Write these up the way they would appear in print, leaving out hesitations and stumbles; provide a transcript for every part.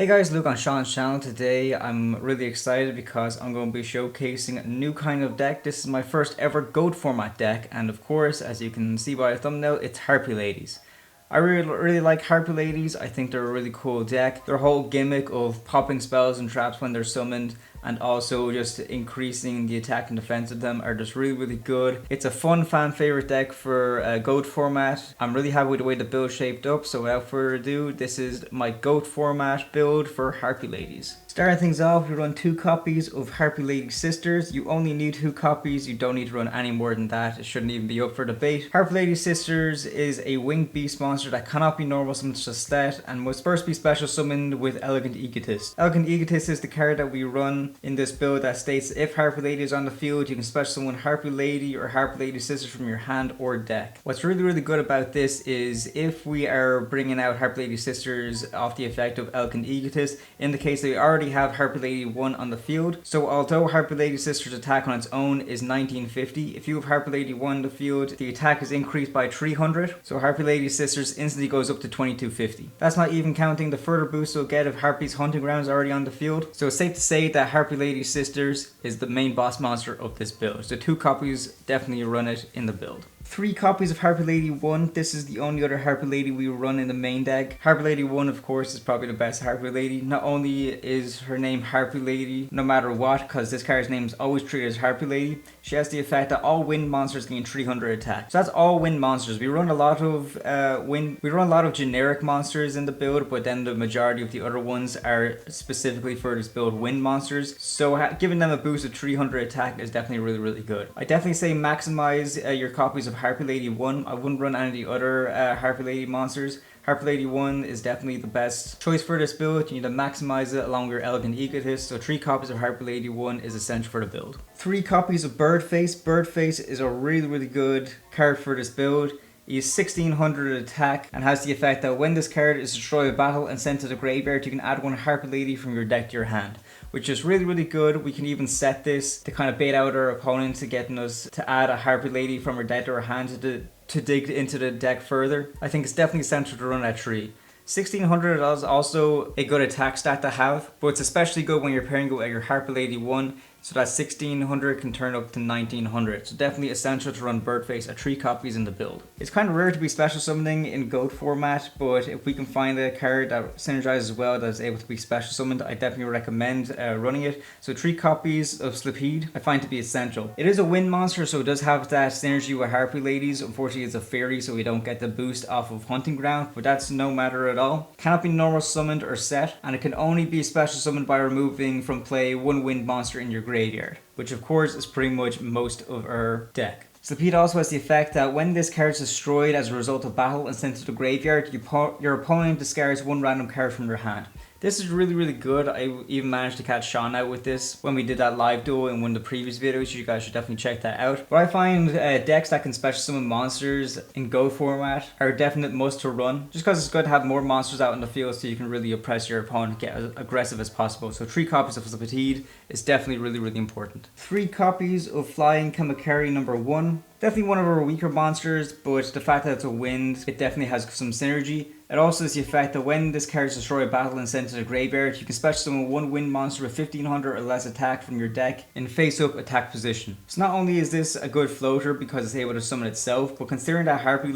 Hey guys, Luke on Sean's channel. Today I'm really excited because I'm going to be showcasing a new kind of deck. This is my first ever GOAT format deck, and of course, as you can see by the thumbnail, it's Harpie Ladies. I really like Harpie Ladies. I think they're a really cool deck. Their whole gimmick of popping spells and traps when they're summoned and also just increasing the attack and defense of them are just really good. It's a fun fan favorite deck for GOAT format. I'm really happy with the way the build shaped up, so without further ado, this is my GOAT format build for Harpie Ladies. Starting things off, we run 2 copies of Harpie Lady Sisters. You only need 2 copies, you don't need to run any more than that. It shouldn't even be up for debate. Harpie Lady Sisters is a winged beast monster that cannot be normal summoned to Slet and must first be special summoned with Elegant Egotist. Elegant Egotist is the card that we run in this build that states if Harpie Lady is on the field, you can special summon Harpie Lady or Harpie Lady Sisters from your hand or deck. What's really good about this is if we are bringing out Harpie Lady Sisters off the effect of Elegant Egotist, in the case that we already have Harpie Lady 1 on the field. So although Harpie Lady Sisters attack on its own is 1950, if you have Harpie Lady 1 on the field, the attack is increased by 300. So Harpie Lady Sisters instantly goes up to 2250. That's not even counting the further boost you'll get if Harpie's Hunting Grounds are already on the field. So it's safe to say that Harpie Lady Sisters is the main boss monster of this build. So 2 copies definitely run it in the build. 3 copies of Harpie Lady 1. This is the only other Harpie Lady we run in the main deck. Harpie Lady 1, of course, is probably the best Harpie Lady. Not only is her name Harpie Lady no matter what, because this card's name is always treated as Harpie Lady, she has the effect that all wind monsters gain 300 attack. So that's all wind monsters. We run a lot of generic monsters in the build, but then the majority of the other ones are specifically for this build wind monsters. So giving them a boost of 300 attack is definitely really good. I definitely say maximize your copies of Harpie Lady 1. I wouldn't run any of the other Harpie Lady monsters. Harpie Lady 1 is definitely the best choice for this build. You need to maximize it along with your Elegant Egotist, so 3 copies of Harpie Lady 1 is essential for the build. 3 copies of Birdface. Birdface is a really good card for this build. He's 1600 attack and has the effect that when this card is destroyed by battle and sent to the graveyard, you can add 1 Harpie Lady from your deck to your hand, which is really good. We can even set this to kind of bait out our opponent to getting us to add a Harpie Lady from our deck to our hand to dig into the deck further. I think it's definitely essential to run at 3. 1600 is also a good attack stat to have, but it's especially good when you're pairing it with your Harpie Lady 1, so that 1600 can turn up to 1900. So definitely essential to run Birdface at 3 copies in the build. It's kind of rare to be special summoning in GOAT format, but if we can find a card that synergizes well, that is able to be special summoned, I definitely recommend running it. So 3 copies of Silpheed I find to be essential. It is a wind monster, so it does have that synergy with Harpie Ladies. Unfortunately, it's a fairy, so we don't get the boost off of Hunting Ground, but that's no matter at all. Cannot be normal summoned or set, and it can only be special summoned by removing from play 1 wind monster in your graveyard, which of course is pretty much most of our deck. Silpheed also has the effect that when this card is destroyed as a result of battle and sent to the graveyard, your opponent discards 1 random card from their hand. This is really good. I even managed to catch Sean out with this when we did that live duel in one of the previous videos. You guys should definitely check that out. But I find decks that can special summon monsters in GO format are a definite must to run, just because it's good to have more monsters out in the field so you can really oppress your opponent, get as aggressive as possible. So 3 copies of Silpheed is definitely really important. 3 copies of Flying Kamakiri number 1. Definitely one of our weaker monsters, but the fact that it's a wind, it definitely has some synergy. It also has the effect that when this card is destroyed by battle and sent to the graveyard, you can special summon 1 wind monster with 1500 or less attack from your deck in face-up attack position. So not only is this a good floater because it's able to summon itself, but considering that Harpie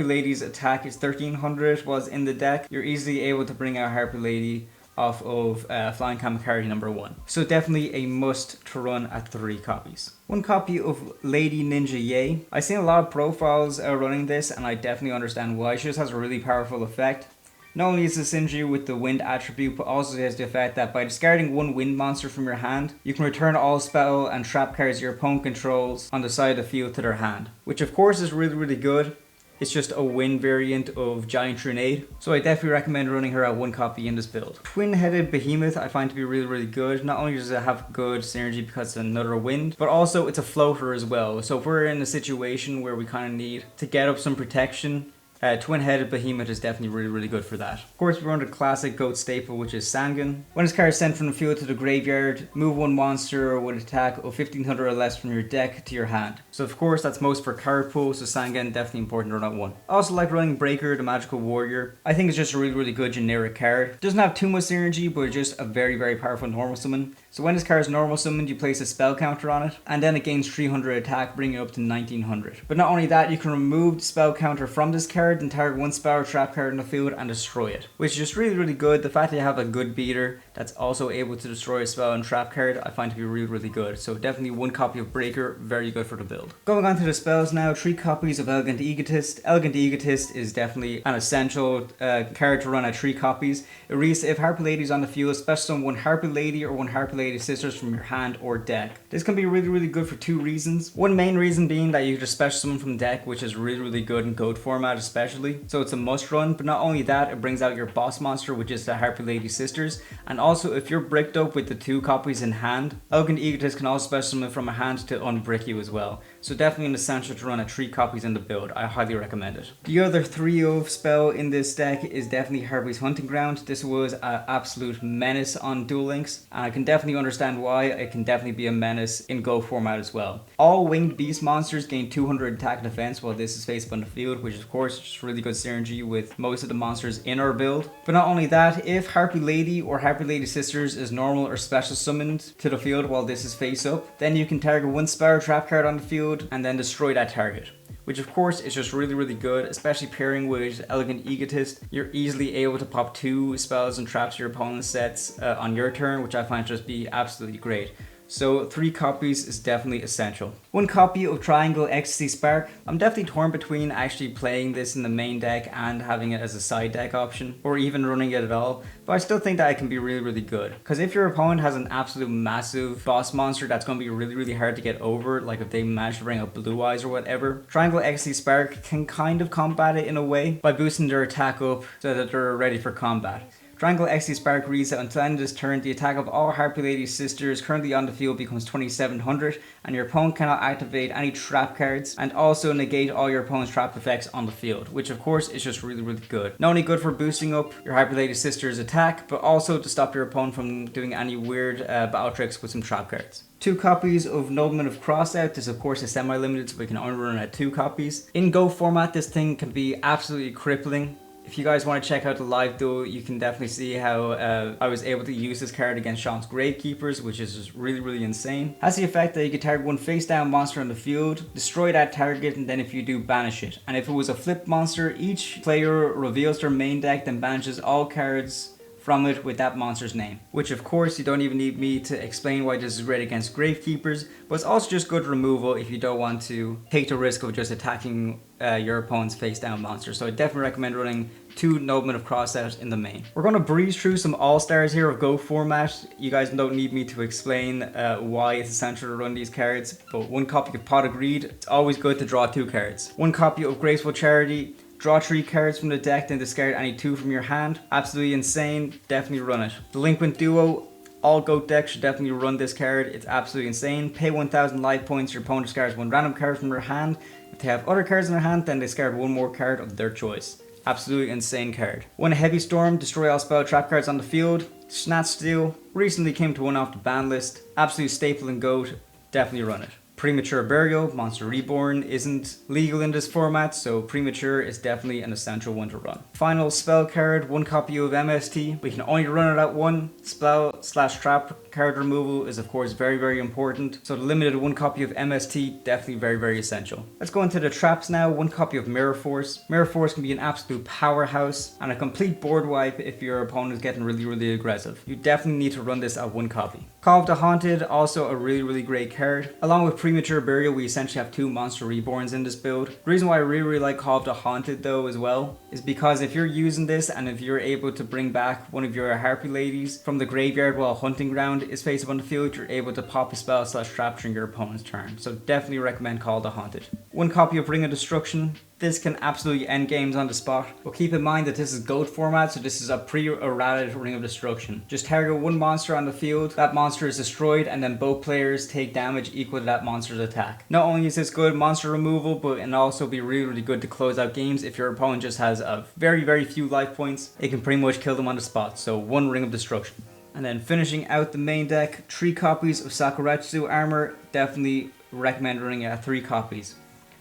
Lady's attack is 1300 was in the deck, you're easily able to bring out Harpie Lady off of Flying Kamakiri number 1. So definitely a must to run at 3 copies. 1 copy of Lady Ninja Yae. I've seen a lot of profiles running this, and I definitely understand why. She just has a really powerful effect. Not only is this synergy with the wind attribute, but also has the effect that by discarding 1 wind monster from your hand, you can return all spell and trap cards your opponent controls on the side of the field to their hand, which of course is really good. It's just a wind variant of Giant Trinade, so I definitely recommend running her at 1 copy in this build. Twin-headed Behemoth I find to be really good. Not only does it have good synergy because it's another wind, but also it's a floater as well. So if we're in a situation where we kind of need to get up some protection, Twin-headed Behemoth is definitely really good for that. Of course, we run the classic GOAT staple, which is Sangan. When this card is sent from the field to the graveyard, move one monster with attack of 1500 or less from your deck to your hand. So of course, that's most for card pool, so Sangan definitely important to run at 1. I also like running Breaker, the Magical Warrior. I think it's just a really good generic card. Doesn't have too much synergy, but it's just a very powerful normal summon. So when this card is normal summoned, you place a spell counter on it, and then it gains 300 attack, bringing it up to 1900. But not only that, you can remove the spell counter from this card and target one spell or trap card in the field and destroy it, which is just really good. The fact that you have a good beater that's also able to destroy a spell and trap card, I find to be really good. So definitely 1 copy of Breaker, very good for the build. Going on to the spells now, 3 copies of Elegant Egotist. Elegant Egotist is definitely an essential card to run at 3 copies. It reads, if Harpie Lady is on the field, special summon 1 Harpie Lady or 1 Harpie Lady Sisters from your hand or deck. This can be really good for 2 reasons. One main reason being that you can just special summon from deck, which is really good in GOAT format especially. So it's a must run, but not only that, it brings out your boss monster, which is the Harpie Lady Sisters. And also, if you're bricked up with the 2 copies in hand, Elegant Egotist can also special summon from a hand to unbrick you as well. So definitely an essential to run at 3 copies in the build. I highly recommend it. The other 3-of spell in this deck is definitely Harpie's Hunting Ground. This was an absolute menace on Duel Links, and I can definitely understand why. It can definitely be a menace in GO format as well. All winged beast monsters gain 200 attack and defense while this is faced up on the field, which of course is just really good synergy with most of the monsters in our build. But not only that, if Harpie Lady or Harpie Lady Sisters is normal or special summoned to the field while this is face up, then you can target 1 spell or trap card on the field and then destroy that target, which of course is just really good, especially pairing with Elegant Egotist. You're easily able to pop 2 spells and traps your opponent's sets on your turn, which I find to just be absolutely great. So 3 copies is definitely essential. 1 copy of Triangle Ecstasy Spark. I'm definitely torn between actually playing this in the main deck and having it as a side deck option, or even running it at all, but I still think that it can be really good. Because if your opponent has an absolute massive boss monster that's going to be really hard to get over, like if they manage to bring out Blue Eyes or whatever, Triangle Ecstasy Spark can kind of combat it in a way by boosting their attack up so that they're ready for combat. Triangle Ecstasy Spark reads that until the end of this turn, the attack of all Harpie Lady Sisters currently on the field becomes 2700, and your opponent cannot activate any trap cards, and also negate all your opponent's trap effects on the field, which of course is just really good. Not only good for boosting up your Harpie Lady Sisters attack, but also to stop your opponent from doing any weird battle tricks with some trap cards. 2 copies of Nobleman of Crossout. This of course is semi-limited, so we can only run at 2 copies. In GO format, this thing can be absolutely crippling. If you guys want to check out the live duel, you can definitely see how I was able to use this card against Sean's Gravekeepers, which is just really insane. Has the effect that you can target 1 face down monster on the field, destroy that target, and then if you do, banish it. And if it was a flip monster, each player reveals their main deck, then banishes all cards from it with that monster's name. Which of course, you don't even need me to explain why this is great against Gravekeepers, but it's also just good removal if you don't want to take the risk of just attacking your opponent's face down monster. So I definitely recommend running 2 Nobleman of Crossout in the main. We're going to breeze through some all-stars here of GO format. You guys don't need me to explain why it's essential to run these cards, but 1 copy of Pot of Greed. It's always good to draw 2 cards. 1 copy of Graceful Charity. Draw 3 cards from the deck, then discard any 2 from your hand. Absolutely insane. Definitely run it. Delinquent Duo. All GOAT decks should definitely run this card. It's absolutely insane. Pay 1000 life points. Your opponent discards 1 random card from their hand. If they have other cards in their hand, then discard 1 more card of their choice. Absolutely insane card. 1 Heavy Storm. Destroy all spell trap cards on the field. Snatch Steal. Recently came to 1 off the ban list. Absolute staple in GOAT. Definitely run it. Premature Burial, Monster Reborn, isn't legal in this format, so Premature is definitely an essential one to run. Final spell card, 1 copy of MST. We can only run it at 1. Spell/trap card removal is of course very important, so the limited 1 copy of MST, definitely very essential. Let's go into the traps now. 1 copy of Mirror Force. Mirror Force can be an absolute powerhouse and a complete board wipe if your opponent is getting really aggressive. You definitely need to run this at 1 copy. Call of the Haunted, also a really great card. Along with Premature Burial, we essentially have 2 Monster Reborns in this build. The reason why I really like Call of the Haunted though as well is because if you're using this and if you're able to bring back one of your Harpie Ladies from the graveyard while Hunting Ground is face up on the field, you're able to pop a spell/trap during your opponent's turn. So definitely recommend Call of the Haunted. 1 copy of Ring of Destruction. this can absolutely end games on the spot. But keep in mind that this is GOAT format, so this is a pre-errated Ring of Destruction. Just target one monster on the field, that monster is destroyed, and then both players take damage equal to that monster's attack. Not only is this good monster removal, but it can also be really good to close out games. If your opponent just has a very few life points, it can pretty much kill them on the spot. So one Ring of Destruction. And then finishing out the main deck, 3 copies of Sakuretsu Armor. Definitely recommend running 3 copies.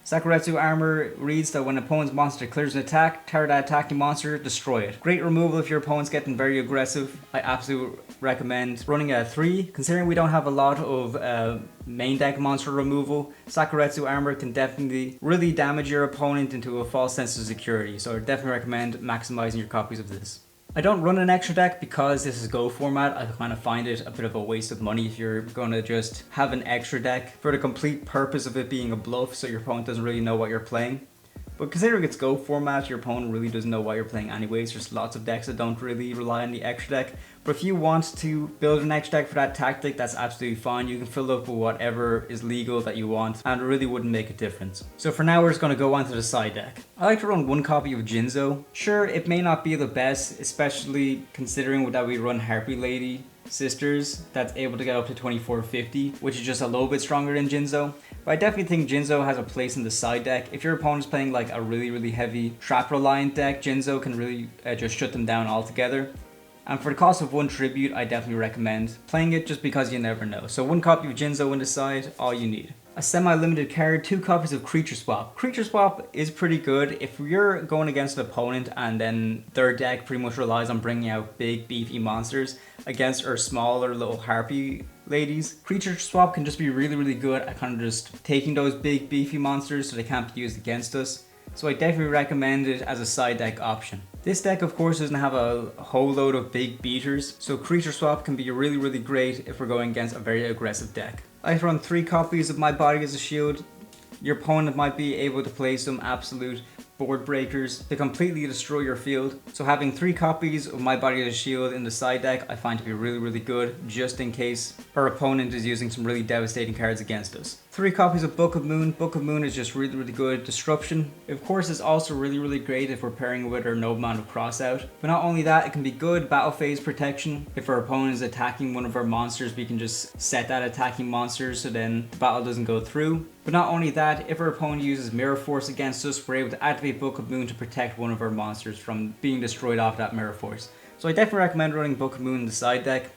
Sakuretsu Armor reads that when an opponent's monster clears an attack, target that attacking monster, destroy it. Great removal if your opponent's getting very aggressive. I absolutely recommend running 3. Considering we don't have a lot of main deck monster removal, Sakuretsu Armor can definitely really damage your opponent into a false sense of security. So I definitely recommend maximizing your copies of this. I don't run an extra deck because this is Go format. I kind of find it a bit of a waste of money if you're going to just have an extra deck for the complete purpose of it being a bluff so your opponent doesn't really know what you're playing. But considering it's Go format, your opponent really doesn't know what you're playing anyways. There's lots of decks that don't really rely on the extra deck. But if you want to build an extra deck for that tactic, that's absolutely fine. You can fill up with whatever is legal that you want, and it really wouldn't make a difference. So for now, we're just going to go on to the side deck. I like to run 1 copy of Jinzo. Sure, it may not be the best, especially considering that we run Harpie Lady Sisters that's able to get up to 2450, which is just a little bit stronger than Jinzo. But I definitely think Jinzo has a place in the side deck. If your opponent's playing like a really heavy trap reliant deck, Jinzo can really just shut them down altogether. And for the cost of 1 tribute, I definitely recommend playing it just because you never know. So 1 copy of Jinzo in the side, all you need. A semi-limited card, 2 copies of Creature Swap. Creature Swap is pretty good if you're going against an opponent and then their deck pretty much relies on bringing out big beefy monsters against our smaller little Harpie ladies. Creature Swap can just be really good at kind of just taking those big beefy monsters so they can't be used against us. So I definitely recommend it as a side deck option. This deck of course doesn't have a whole load of big beaters, so Creature Swap can be really great if we're going against a very aggressive deck. I run 3 copies of My Body as a Shield. Your opponent might be able to play some absolute board breakers to completely destroy your field. So having 3 copies of My Body as a Shield in the side deck I find to be really good, just in case our opponent is using some really devastating cards against us. 3 copies of Book of Moon. Book of Moon is just really good. Disruption, of course, is also really great if we're pairing with our Nobleman of Crossout. But not only that, it can be good battle phase protection. If our opponent is attacking one of our monsters, we can just set that attacking monster so then the battle doesn't go through. But not only that, if our opponent uses Mirror Force against us, we're able to activate Book of Moon to protect one of our monsters from being destroyed off that Mirror Force. So I definitely recommend running Book of Moon in the side deck.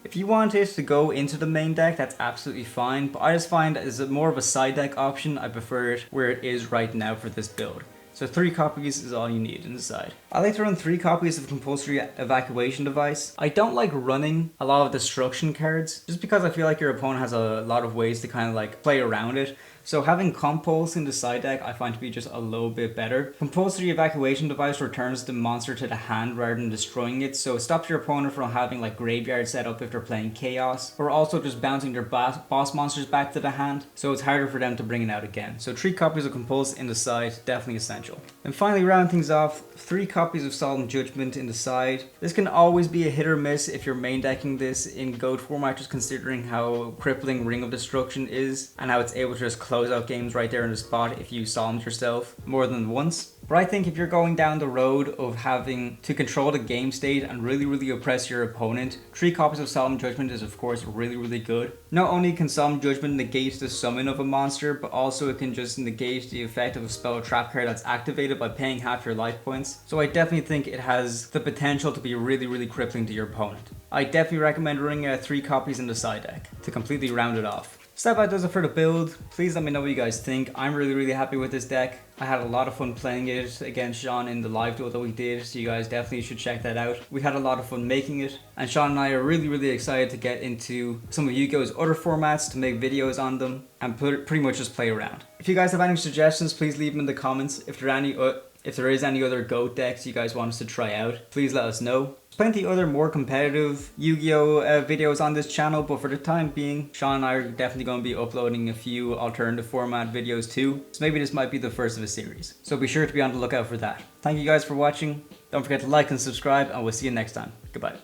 If you want it to go into the main deck, that's absolutely fine, but I just find as more of a side deck option, I prefer it where it is right now for this build. So 3 copies is all you need in the side. I like to run 3 copies of Compulsory Evacuation Device. I don't like running a lot of destruction cards, just because I feel like your opponent has a lot of ways to kind of like play around it. So having Compulse in the side deck I find to be just a little bit better. Compulsory Evacuation Device returns the monster to the hand rather than destroying it, so it stops your opponent from having like graveyard set up if they're playing Chaos, or also just bouncing their boss monsters back to the hand, so it's harder for them to bring it out again. So 3 copies of Compulse in the side, definitely essential. And finally, round things off, 3 copies of Solemn Judgment in the side. This can always be a hit or miss if you're main decking this in GOAT format, just considering how crippling Ring of Destruction is and how it's able to just close out games right there in the spot if you Solemn yourself more than once. But I think if you're going down the road of having to control the game state and really oppress your opponent, 3 copies of Solemn Judgment is of course really good. Not only can Solemn Judgment negate the summon of a monster, but also it can just negate the effect of a spell or trap card that's activated by paying half your life points. So I definitely think it has the potential to be really crippling to your opponent. I definitely recommend running 3 copies in the side deck to completely round it off. So that does it for the build. Please let me know what you guys think. I'm really happy with this deck. I had a lot of fun playing it against Sean in the live duel that we did, so you guys definitely should check that out. We had a lot of fun making it, and Sean and I are really excited to get into some of Yu-Gi-Oh's other formats, to make videos on them, and pretty much just play around. If you guys have any suggestions, please leave them in the comments. If there is any other GOAT decks you guys want us to try out, please let us know. There's plenty other more competitive Yu-Gi-Oh videos on this channel, but for the time being, Sean and I are definitely going to be uploading a few alternative format videos too, so maybe this might be the first of a series. So be sure to be on the lookout for that. Thank you guys for watching. Don't forget to like and subscribe, and we'll see you next time. Goodbye.